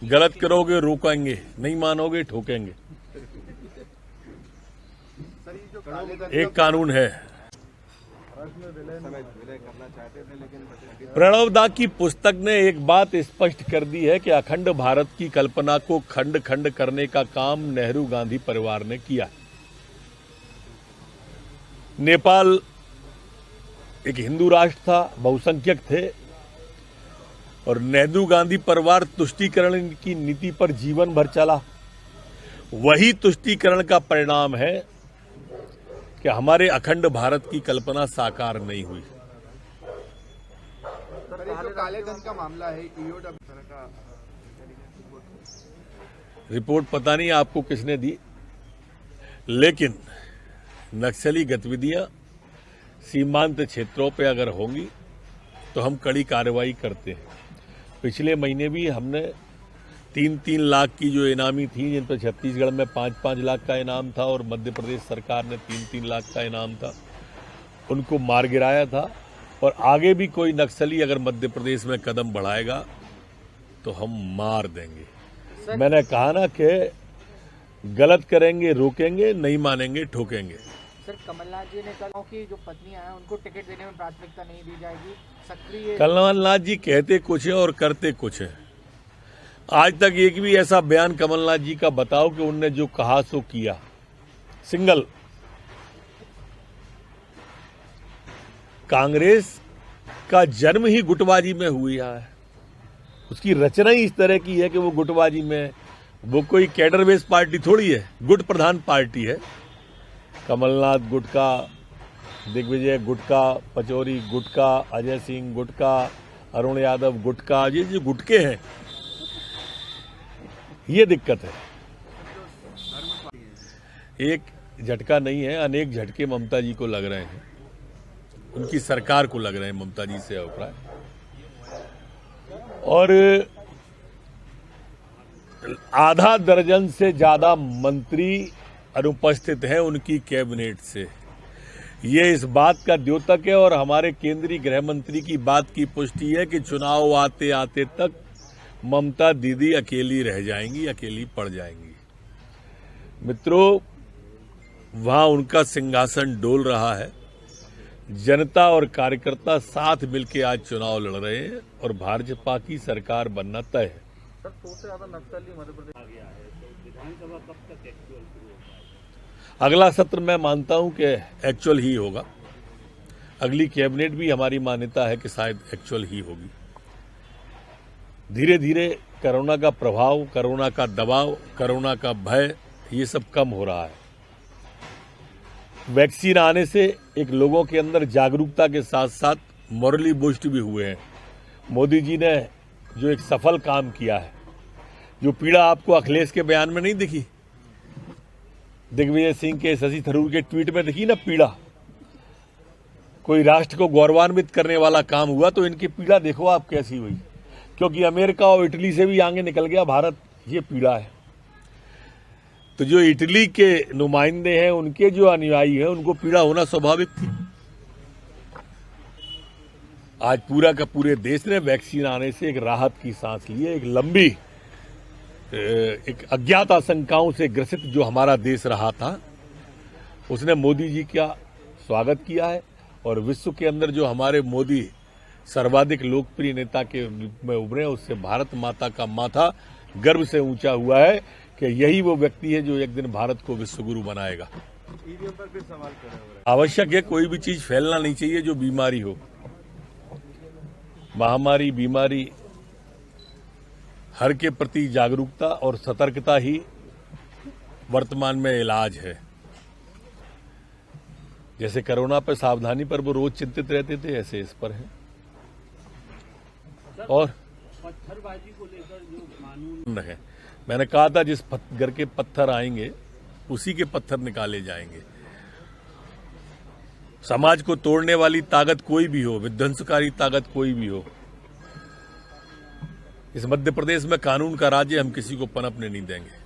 गलत करोगे रोकेंगे, नहीं मानोगे ठोकेंगे। एक कानून है। प्रणव दा की पुस्तक ने एक बात स्पष्ट कर दी है कि अखंड भारत की कल्पना को खंड खंड करने का काम नेहरू गांधी परिवार ने किया। नेपाल एक हिंदू राष्ट्र था, बहुसंख्यक थे, और नेहरू गांधी परिवार तुष्टीकरण की नीति पर जीवन भर चला। वही तुष्टीकरण का परिणाम है कि हमारे अखंड भारत की कल्पना साकार नहीं हुई। जो काले धन का मामला है, रिपोर्ट पता नहीं आपको किसने दी, लेकिन नक्सली गतिविधियां सीमांत क्षेत्रों पे अगर होंगी तो हम कड़ी कार्रवाई करते हैं। पिछले महीने भी हमने 3-3 लाख की जो इनामी थी, जिन पर छत्तीसगढ़ में 5-5 लाख का इनाम था और मध्य प्रदेश सरकार ने 3-3 लाख का इनाम था, उनको मार गिराया था। और आगे भी कोई नक्सली अगर मध्य प्रदेश में कदम बढ़ाएगा तो हम मार देंगे। मैंने कहा ना कि गलत करेंगे रोकेंगे, नहीं मानेंगे ठोकेंगे। सर, कमलनाथ जी ने कहा कि जो पत्नियां हैं उनको टिकट देने में प्राथमिकता नहीं दी जाएगी। सक्रिय कमलनाथ जी कहते कुछ है और करते कुछ है। आज तक एक भी ऐसा बयान कमलनाथ जी का बताओ कि उनने जो कहा सो किया। सिंगल। कांग्रेस का जन्म ही गुटबाजी में हुआ है, उसकी रचना ही इस तरह की है कि वो गुटबाजी में, वो कोई कैडर बेस पार्टी थोड़ी है, गुट प्रधान पार्टी है। कमलनाथ गुटका, दिग्विजय गुटका, पचौरी गुटका, अजय सिंह गुटका, अरुण यादव गुटका, ये जो गुटके हैं, ये दिक्कत है। एक झटका नहीं है, अनेक झटके ममता जी को लग रहे हैं, उनकी सरकार को लग रहे हैं, ममता जी से अभिप्राय। और आधा दर्जन से ज्यादा मंत्री अनुपस्थित हैं उनकी कैबिनेट से। ये इस बात का द्योतक है और हमारे केंद्रीय गृह मंत्री की बात की पुष्टि है कि चुनाव आते आते तक ममता दीदी अकेली रह जाएंगी, अकेली पड़ जाएंगी। मित्रों, वहां उनका सिंहासन डोल रहा है। जनता और कार्यकर्ता साथ मिलकर आज चुनाव लड़ रहे हैं और भाजपा की सरकार बनना तय है। सर, सबसे ज्यादा नक्सली मध्य प्रदेश आ गया है, तो विधानसभा कब तक एक्चुअल शुरू होगा? अगला सत्र मैं मानता हूं कि एक्चुअल ही होगा। अगली कैबिनेट भी हमारी मान्यता है कि शायद एक्चुअल ही होगी। धीरे धीरे कोरोना का प्रभाव, कोरोना का दबाव, कोरोना का भय, ये सब कम हो रहा है। वैक्सीन आने से एक लोगों के अंदर जागरूकता के साथ साथ मॉरली बूस्ट भी हुए हैं। मोदी जी ने जो एक सफल काम किया है, जो पीड़ा आपको अखिलेश के बयान में नहीं दिखी, दिग्विजय सिंह के, शशि थरूर के ट्वीट में दिखी ना पीड़ा, कोई राष्ट्र को गौरवान्वित करने वाला काम हुआ, तो इनकी पीड़ा देखो आप कैसी हुई। क्योंकि अमेरिका और इटली से भी आगे निकल गया भारत, ये पीड़ा है। तो जो इटली के नुमाइंदे हैं, उनके जो अनुयायी हैं, उनको पीड़ा होना स्वाभाविक थी। आज पूरा का पूरे देश ने वैक्सीन आने से एक राहत की सांस ली है। एक लंबी, एक अज्ञात आशंकाओं से ग्रसित जो हमारा देश रहा था, उसने मोदी जी का स्वागत किया है। और विश्व के अंदर जो हमारे मोदी सर्वाधिक लोकप्रिय नेता के रूप में उभरे, उससे भारत माता का माथा गर्व से ऊंचा हुआ है कि यही वो व्यक्ति है जो एक दिन भारत को विश्वगुरु बनाएगा। ईवीएम पर भी सवाल कर रहे हैं। आवश्यक है, कोई भी चीज फैलना नहीं चाहिए जो बीमारी हो। महामारी, बीमारी, हर के प्रति जागरूकता और सतर्कता ही वर्तमान में इलाज है। जैसे कोरोना पर सावधानी पर वो रोज चिंतित रहते थे, ऐसे इस पर है। और पत्थरबाजी को लेकर जो कानून है, मैंने कहा था जिस घर के पत्थर आएंगे उसी के पत्थर निकाले जाएंगे। समाज को तोड़ने वाली ताकत कोई भी हो, विध्वंसकारी ताकत कोई भी हो, इस मध्य प्रदेश में कानून का राज्य हम किसी को पनपने नहीं देंगे।